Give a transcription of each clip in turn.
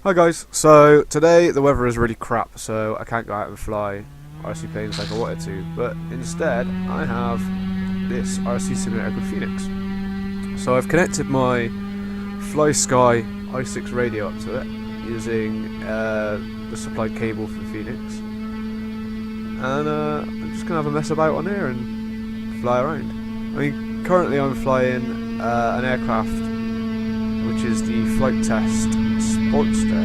Hi guys, so today the weather is really crap, so I can't go out and fly RC planes like I wanted to, but instead I have this RC simulator called Phoenix. So I've connected my Flysky FS-i6 radio up to it using the supplied cable from Phoenix, and I'm just going to have a mess about on here and fly around. I mean, currently I'm flying an aircraft which is the Flitetest Sportster.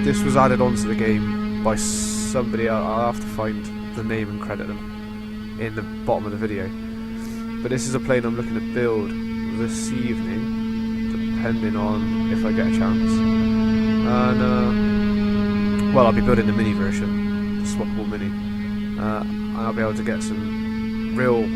This was added onto the game by somebody. I'll have to find the name and credit them in the bottom of the video. But this is a plane I'm looking to build this evening, depending on if I get a chance. And well, I'll be building the mini version, the swappable mini, and I'll be able to get some real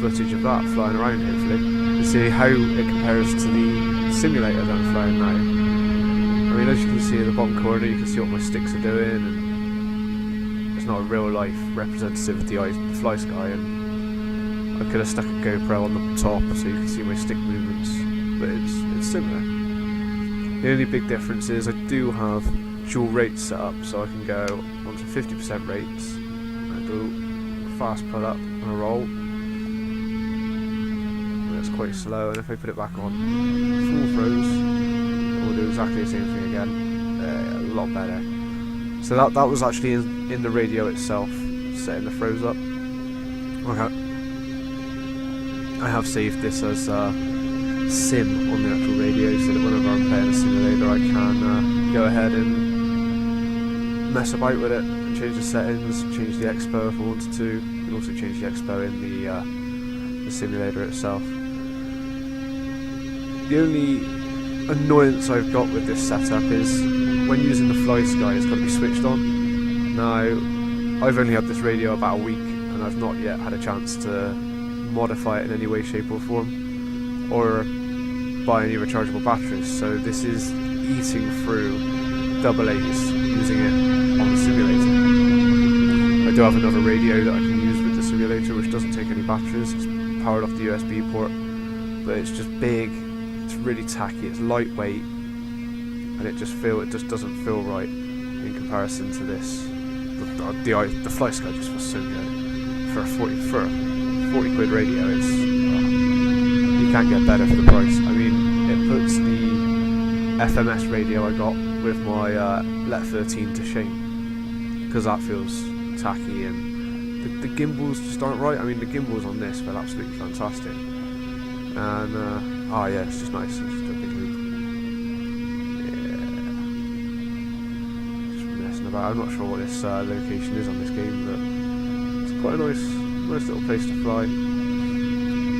footage of that flying around, hopefully, to see how it compares to the simulator that I'm flying now. I mean, as you can see in the bottom corner, you can see what my sticks are doing, and it's not a real life representative of the Flysky, and I could have stuck a GoPro on the top so you can see my stick movements, but it's similar. The only big difference is I do have dual rates set up, so I can go onto 50% rates and do a fast pull up and a roll. It's quite slow, and if I put it back on full throws, it will do exactly the same thing again, a lot better. So that was actually in the radio itself, setting the throws up. Okay. I have saved this as sim on the actual radio, so that whenever I'm playing a simulator I can go ahead and mess about with it and change the settings, change the expo if I wanted to. You can also change the expo in the simulator itself. The only annoyance I've got with this setup is when using the Flysky, it's got to be switched on. Now, I've only had this radio about a week, and I've not yet had a chance to modify it in any way, shape or form, or buy any rechargeable batteries, so this is eating through AA using it on the simulator. I do have another radio that I can use with the simulator which doesn't take any batteries. It's powered off the USB port, but it's just big. It's really tacky, it's lightweight, and it just doesn't feel right in comparison to this. The Flysky just feels so good for a 40 quid radio. It's you can't get better for the price. I mean, it puts the FMS radio I got with my Let 13 to shame, because that feels tacky, and the gimbals just aren't right. I mean, the gimbals on this feel absolutely fantastic, and oh yeah, it's just nice. It's just a big loop. Yeah. Just messing about. I'm not sure what this location is on this game, but it's quite a nice little place to fly.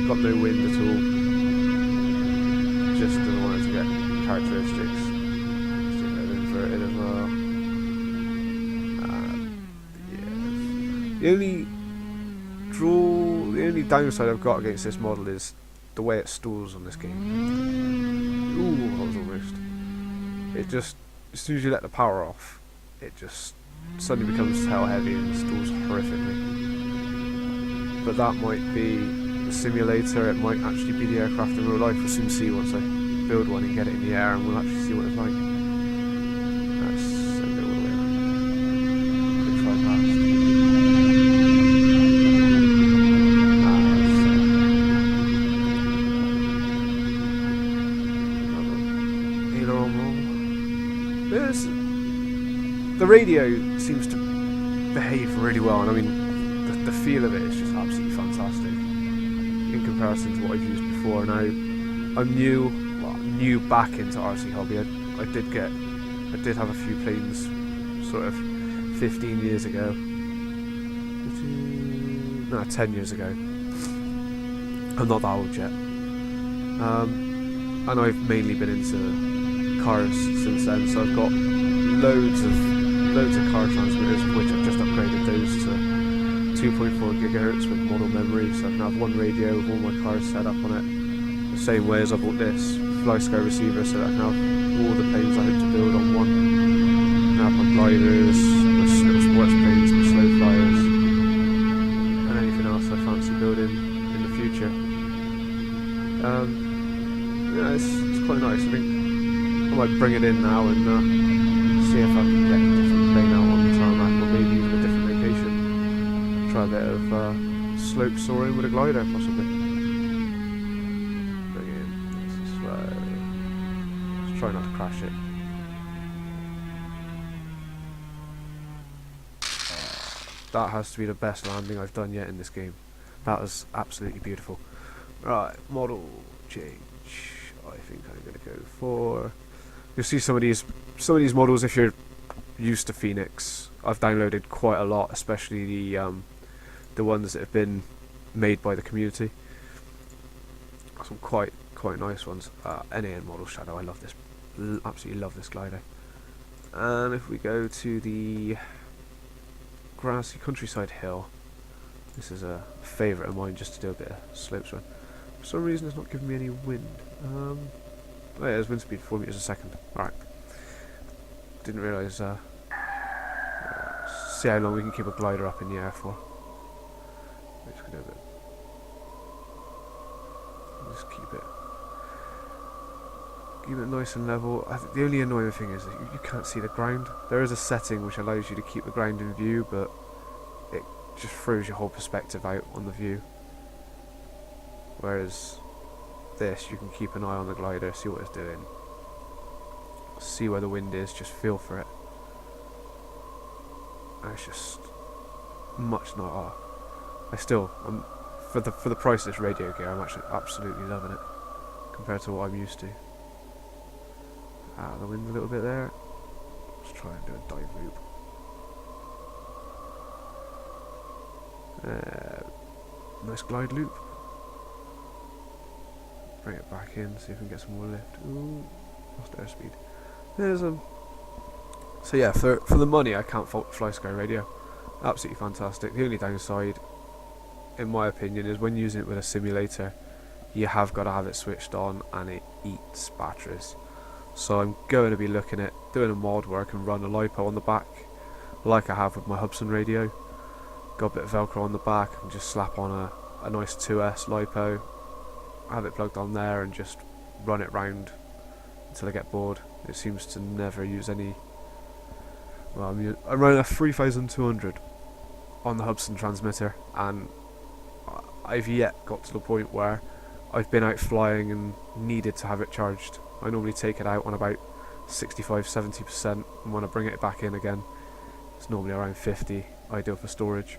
Got no wind at all. Just didn't want it to get characteristics. Just inverted as well. Yeah. The only downside I've got against this model is the way it stalls on this game. Ooh, that was almost. It just, as soon as you let the power off, it just suddenly becomes tail heavy and stalls horrifically. But that might be the simulator, it might actually be the aircraft in real life. We'll soon see once I build one and get it in the air, and we'll actually see what it's like. Let's send it all the way around. Quick fly past. The radio seems to behave really well, and I mean the feel of it is just absolutely fantastic in comparison to what I've used before. Now I'm new back into RC hobby. I did have a few planes sort of 15 years ago, no, 10 years ago. I'm not that old yet, and I've mainly been into cars since then, so I've got loads of car transmitters, of which I've just upgraded those to 2.4 gigahertz with model memory, so I can have one radio with all my cars set up on it, the same way as I bought this Flysky receiver, so that I can have all the planes I hope to build on one. I can have my gliders, my little sports planes, my slow flyers, and anything else I fancy building in the future. Yeah, it's quite nice. I think I might bring it in now and see if I can get a different plane out on the tarmac, or maybe even a different location. Try a bit of slope soaring with a glider, possibly. Bring it in. Nice and slow. Let's try not to crash it. That has to be the best landing I've done yet in this game. That was absolutely beautiful. Right, model change. I think I'm going to go for... You'll see some of these models if you're used to Phoenix. I've downloaded quite a lot, especially the ones that have been made by the community. Some quite nice ones. NAN model Shadow. I love this. Absolutely love this glider. And if we go to the grassy countryside hill, this is a favourite of mine, just to do a bit of slopes run. For some reason it's not giving me any wind. Oh yeah, there's wind speed 4 meters a second. Alright. Didn't realise, see how long we can keep a glider up in the air for. Just gonna do a bit. Just keep it nice and level. I think the only annoying thing is that you can't see the ground. There is a setting which allows you to keep the ground in view, but it just throws your whole perspective out on the view. Whereas this, you can keep an eye on the glider, see what it's doing, see where the wind is, just feel for it. And it's just much not. For the price of this radio gear, I'm actually absolutely loving it compared to what I'm used to. Out of the wind a little bit there. Let's try and do a dive loop. Nice glide loop. Bring it back in, see if we can get some more lift. Ooh, lost airspeed. There's So yeah, for the money, I can't fault Flysky radio. Absolutely fantastic. The only downside, in my opinion, is when using it with a simulator, you have got to have it switched on, and it eats batteries. So I'm going to be looking at doing a mod where I can run a LiPo on the back, like I have with my Hubsan radio. Got a bit of Velcro on the back, and just slap on a nice 2S LiPo, have it plugged on there, and just run it round until I get bored. It seems to never use any. Well, I'm running a 3200 on the Hubsan transmitter, and I've yet got to the point where I've been out flying and needed to have it charged. I normally take it out on about 65-70%, and when I bring it back in again, it's normally around 50, ideal for storage.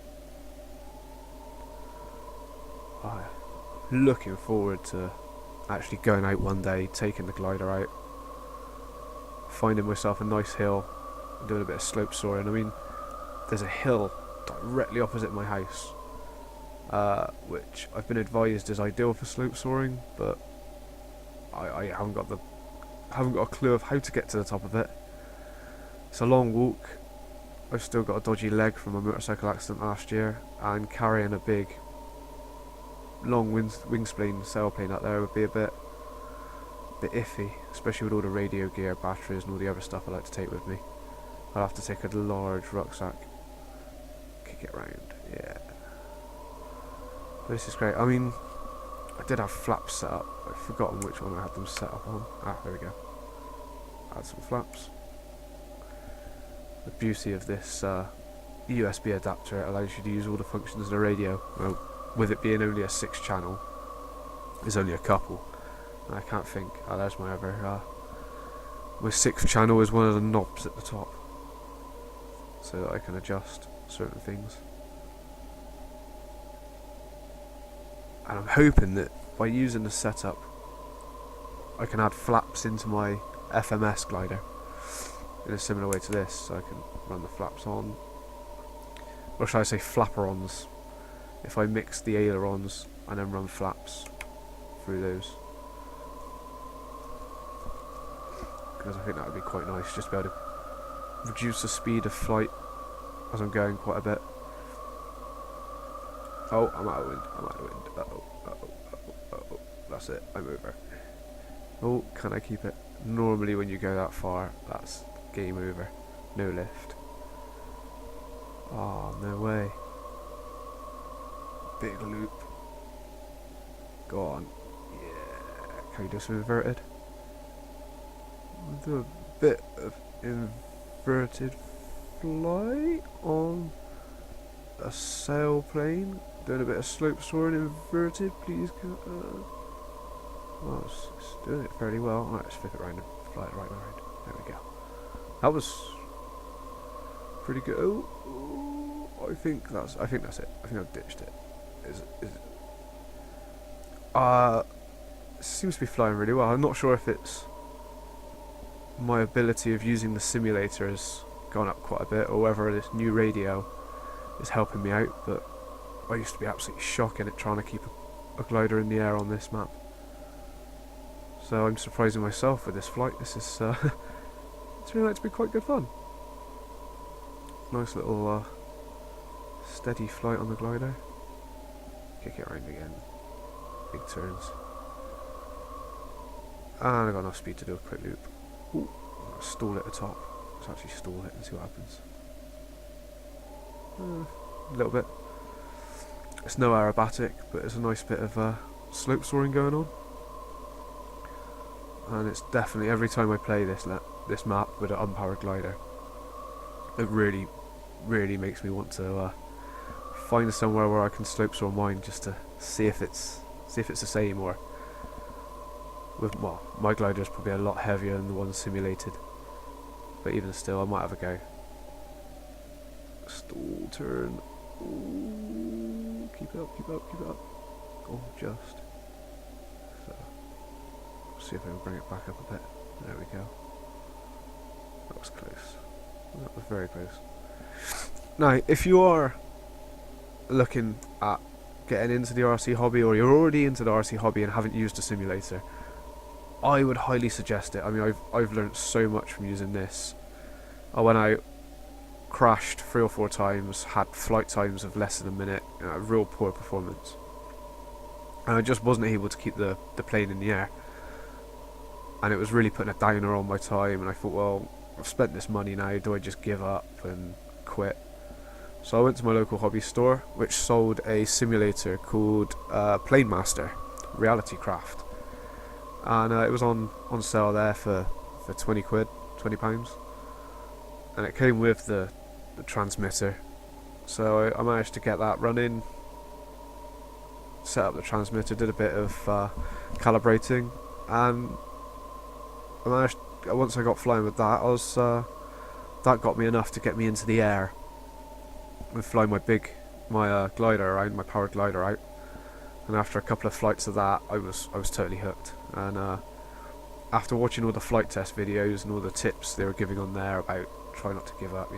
Looking forward to actually going out one day, taking the glider out, finding myself a nice hill, and doing a bit of slope soaring. I mean, there's a hill directly opposite my house, which I've been advised is ideal for slope soaring, but I haven't got a clue of how to get to the top of it. It's a long walk. I've still got a dodgy leg from a motorcycle accident last year, and carrying a big long wing-spleen sailplane up there would be a bit iffy, especially with all the radio gear, batteries and all the other stuff I like to take with me. I'll have to take a large rucksack, kick it round, yeah. But this is great. I mean, I did have flaps set up. I've forgotten which one I had them set up on. There we go. Add some flaps. The beauty of this USB adapter, it allows you to use all the functions of the radio. Well, with it being only a 6-channel, there's only a couple. And I can't think. There's my other. My 6th channel is one of the knobs at the top, so that I can adjust certain things. And I'm hoping that by using the setup, I can add flaps into my FMS glider in a similar way to this, so I can run the flaps on, or should I say flapperons, if I mix the ailerons and then run flaps through those, because I think that would be quite nice, just to be able to reduce the speed of flight as I'm going quite a bit. Oh, I'm out of wind, that's it, I'm over. Oh, can I keep it? Normally when you go that far, that's game over. No lift. Oh, no way. Big loop. Go on. Yeah. Can you do some inverted? Do a bit of inverted fly on a sailplane. Doing a bit of slope soaring inverted, please. Well, it's doing it fairly well. Alright, let's flip it around and fly it right around. There we go. That was pretty good. Oh, I think that's it. I think I've ditched it. It seems to be flying really well. I'm not sure if it's my ability of using the simulator has gone up quite a bit, or whether this new radio is helping me out, but I used to be absolutely shocking at trying to keep a glider in the air on this map. So I'm surprising myself with this flight. This is it's really like to be quite good fun. Nice little steady flight on the glider. Kick it around again. Big turns. And I've got enough speed to do a quick loop. Ooh, stall at the top. Let's actually stall it and see what happens. A little bit. It's no aerobatic, but it's a nice bit of slope soaring going on. And it's definitely, every time I play this map with an unpowered glider, it really, really makes me want to find somewhere where I can slope soar mine, just to see if it's the same, or well, my glider is probably a lot heavier than the one simulated, but even still, I might have a go. Stall turn. Ooh, keep it up, keep it up, keep it up. Oh, just. So, see if I can bring it back up a bit. There we go. That was close. That was very close. Now, if you are looking at getting into the RC hobby, or you're already into the RC hobby and haven't used a simulator, I would highly suggest it. I mean, I've learnt so much from using this. I went out, crashed 3 or 4 times, had flight times of less than a minute, real poor performance, and I just wasn't able to keep the plane in the air, and it was really putting a downer on my time. And I thought, well, I've spent this money now, do I just give up and quit? So I went to my local hobby store, which sold a simulator called Plane Master Reality Craft, and it was on sale there for 20 quid, £20, and it came with the transmitter. So I managed to get that running, set up the transmitter, did a bit of calibrating, and I managed, once I got flying with that, that got me enough to get me into the air and fly my glider around, my powered glider out. And after a couple of flights of that, I was totally hooked. And after watching all the flight test videos and all the tips they were giving on there about try not to give up,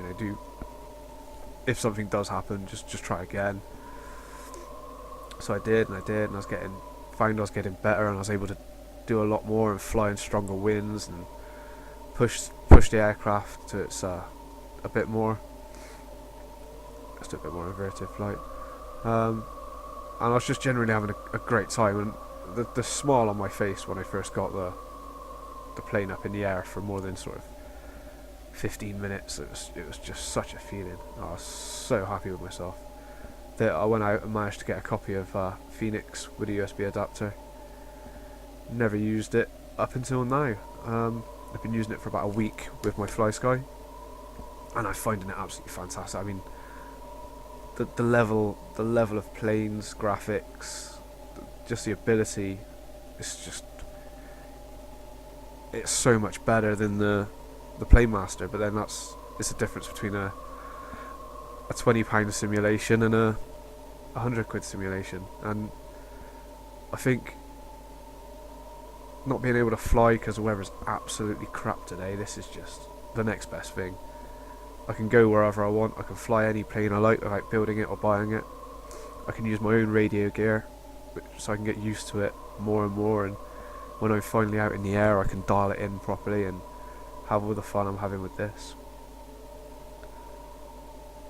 if something does happen, just try again. So I did, and I was getting better, and I was able to do a lot more and fly in stronger winds and push the aircraft to its a bit more inverted flight. And I was just generally having a great time, and the smile on my face when I first got the plane up in the air for more than sort of 15 minutes, it was just such a feeling. I was so happy with myself that I went out and managed to get a copy of Phoenix with a USB adapter. Never used it up until now. I've been using it for about a week with my Flysky, and I'm finding it absolutely fantastic. I mean, the level of planes, graphics, just the ability, it's so much better than the Plane Master. But then it's the difference between a £20 simulation and a £100 simulation. And I think not being able to fly because the weather's absolutely crap today, this is just the next best thing. I can go wherever I want, I can fly any plane I like without building it or buying it. I can use my own radio gear, so I can get used to it more and more, and when I'm finally out in the air I can dial it in properly and have all the fun I'm having with this,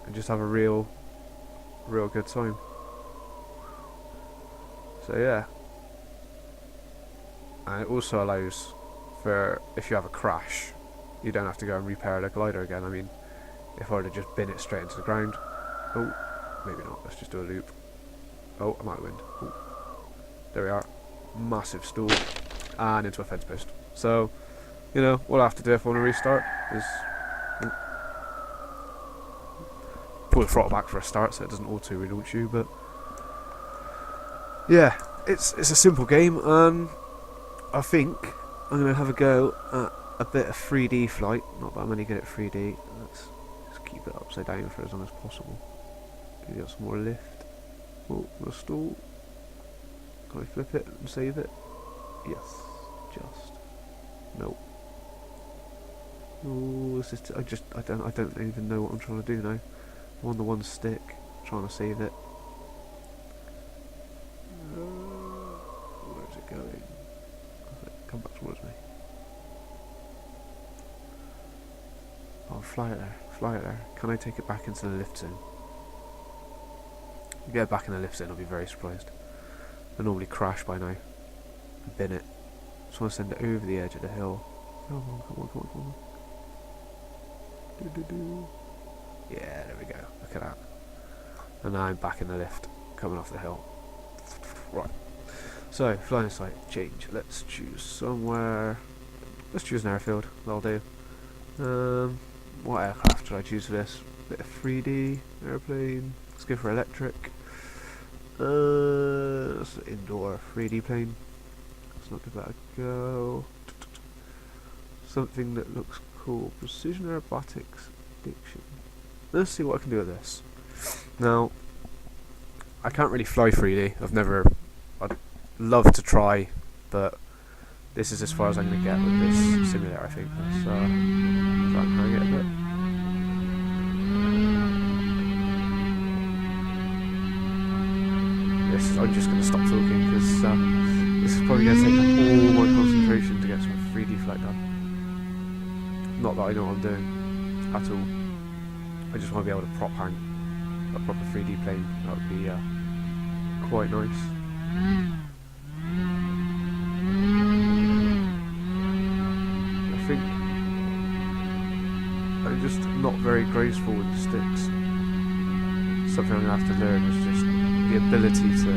and just have a real good time. So yeah. And it also allows for, if you have a crash, you don't have to go and repair the glider again. I mean, if I were to just bin it straight into the ground, oh, maybe not, let's just do a loop. Oh, I'm out of wind. Oh. There we are, massive stall, and into a fence post. So you know, what I have to do if I want to restart is pull the throttle back for a start so it doesn't auto relaunch you. But yeah, it's a simple game, and I think I'm going to have a go at a bit of 3D flight. Not that I'm any good at 3D. Let's just keep it upside down for as long as possible. Give it some more lift. Oh, restore. Can I flip it and save it? Yes. Just. Nope. Oh, is this I don't even know what I'm trying to do now. I'm on the one stick, trying to save it. Where is it going? Come back towards me. Oh, fly it there. Can I take it back into the lift zone? If you get it back in the lift zone, I'll be very surprised. I normally crash by now. Bin it. Just want to send it over the edge of the hill. Come on. Yeah, there we go. Look at that. And now I'm back in the lift, coming off the hill. Right. So, flying site, change. Let's choose somewhere. Let's choose an airfield. That'll do. What aircraft should I choose for this? Bit of 3D, airplane. Let's go for electric. That's an indoor 3D plane. Let's not give that a go. Something that looks cool. Precision aerobatics addiction. Let's see what I can do with this. Now, I can't really fly 3D. I'd love to try, but this is as far as I'm going to get with this simulator, I think. Let's try and hang it a bit. I'm just going to stop talking because this is probably going to take all my concentration to get some 3D flight done. Not that I know what I'm doing at all. I just want to be able to prop hang a proper 3D plane. That would be quite nice. I think I'm just not very graceful with the sticks. Something I'm going to have to learn is just the ability to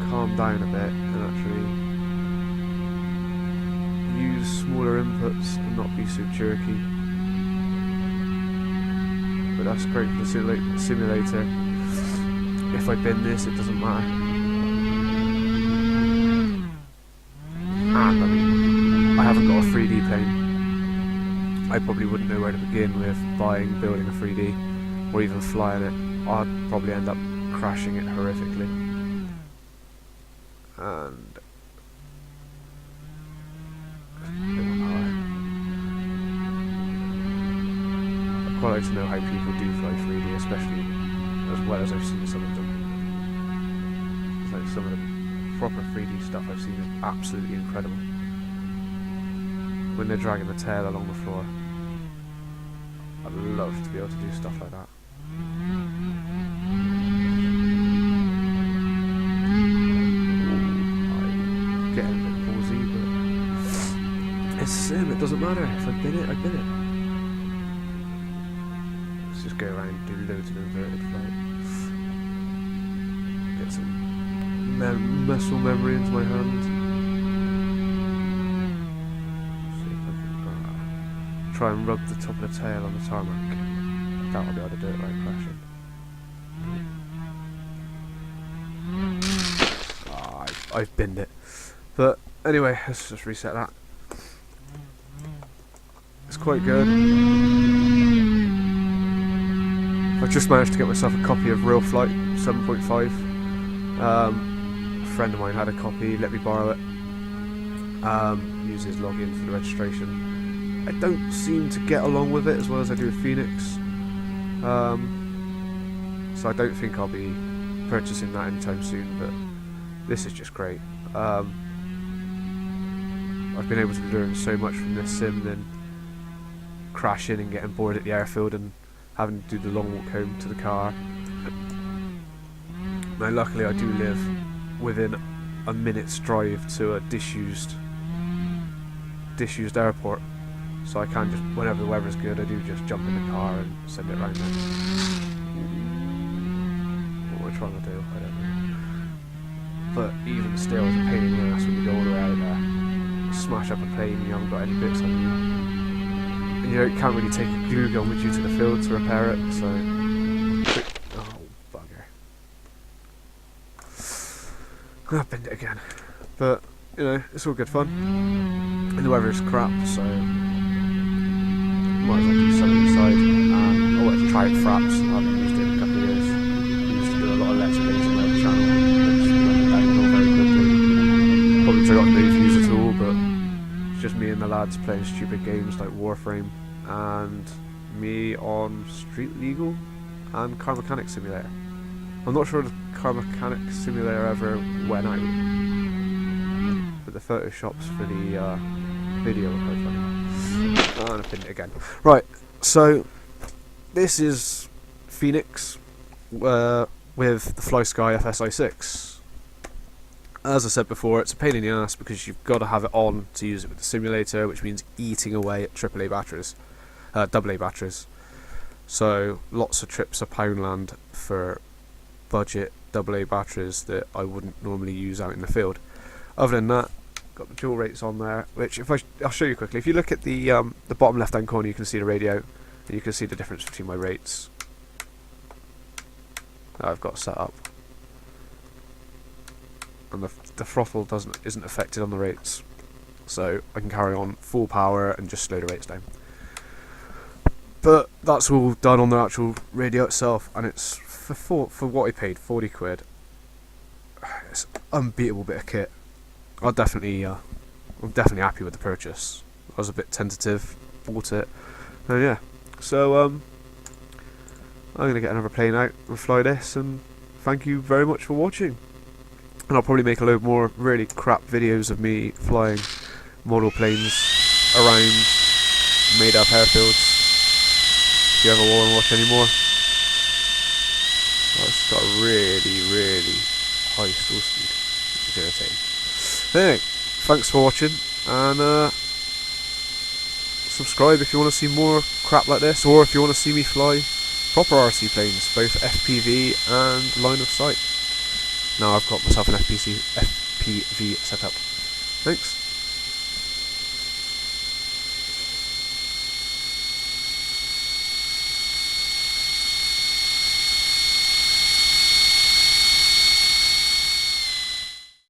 calm down a bit and actually use smaller inputs and not be so jerky. But that's great for the simulator. If I bin this, it doesn't matter. And I mean, I haven't got a 3D plane. I probably wouldn't know where to begin with building a 3D, or even flying it. I'd probably end up crashing it horrifically. And I'd quite like to know how people do fly 3D, especially as well as I've seen some of them. It's like some of the proper 3D stuff I've seen is absolutely incredible. When they're dragging the tail along the floor, I'd love to be able to do stuff like that. Getting a bit ballsy, but it's the same, it doesn't matter. If I bin it, I bin it. Let's just go around and do loads of inverted flight. Get some muscle memory into my hand. See if I can try and rub the top of the tail on the tarmac. I doubt I'll be able to do it without crashing. I've binned it. But anyway, let's just reset that. It's quite good. I've just managed to get myself a copy of Real Flight 7.5. A friend of mine had a copy, let me borrow it. Use his login for the registration. I don't seem to get along with it as well as I do with Phoenix. So I don't think I'll be purchasing that anytime soon, but this is just great. I've been able to learn so much from this sim than crashing and getting bored at the airfield and having to do the long walk home to the car. Now luckily I do live within a minute's drive to a disused airport, so I can just, whenever the weather's good, I do just jump in the car and send it round there. What am I trying to do? I don't know. But even still, it's a pain in the ass when you go all the way out there. smash up a plane and you haven't got any bits on you. And you can't really take a glue gun with you to the field to repair it, so... Oh, bugger. I've binned it again. But, you know, it's all good fun. And the weather is crap, so... might as well do something inside. I wanted to try it fraps. I haven't used it in a couple of years. I used to do a lot of Let's Plays on my other channel, which went downhill very quickly. Probably got no views at all, but it's just me and the lads playing stupid games like Warframe, and me on Street Legal and Car Mechanic Simulator. I'm not sure if Car Mechanic Simulator ever went out, but the photoshops for the video were quite funny. Oh, and I pinned it again. Right, so this is Phoenix with the Flysky FS-i6. As I said before, it's a pain in the ass because you've got to have it on to use it with the simulator, which means eating away at AA batteries, AA batteries. So lots of trips of Poundland for budget AA batteries that I wouldn't normally use out in the field. Other than that, got the dual rates on there, which I'll show you quickly. If you look at the bottom left hand corner, you can see the radio, and you can see the difference between my rates that I've got set up. And the throttle isn't affected on the rates, so I can carry on full power and just slow the rates down. But that's all done on the actual radio itself, and it's for what I paid, 40 quid. It's an unbeatable bit of kit. I'm definitely happy with the purchase. I was a bit tentative, bought it, and yeah. So I'm gonna get another plane out and fly this, and thank you very much for watching. And I'll probably make a load more really crap videos of me flying model planes around made up airfields. If you ever want to watch any more. Oh, it's got a really high stall speed, which is irritating. Anyway, thanks for watching, and subscribe if you want to see more crap like this, or if you want to see me fly proper RC planes, both FPV and line of sight. Now I've got myself an FPV set up. Thanks.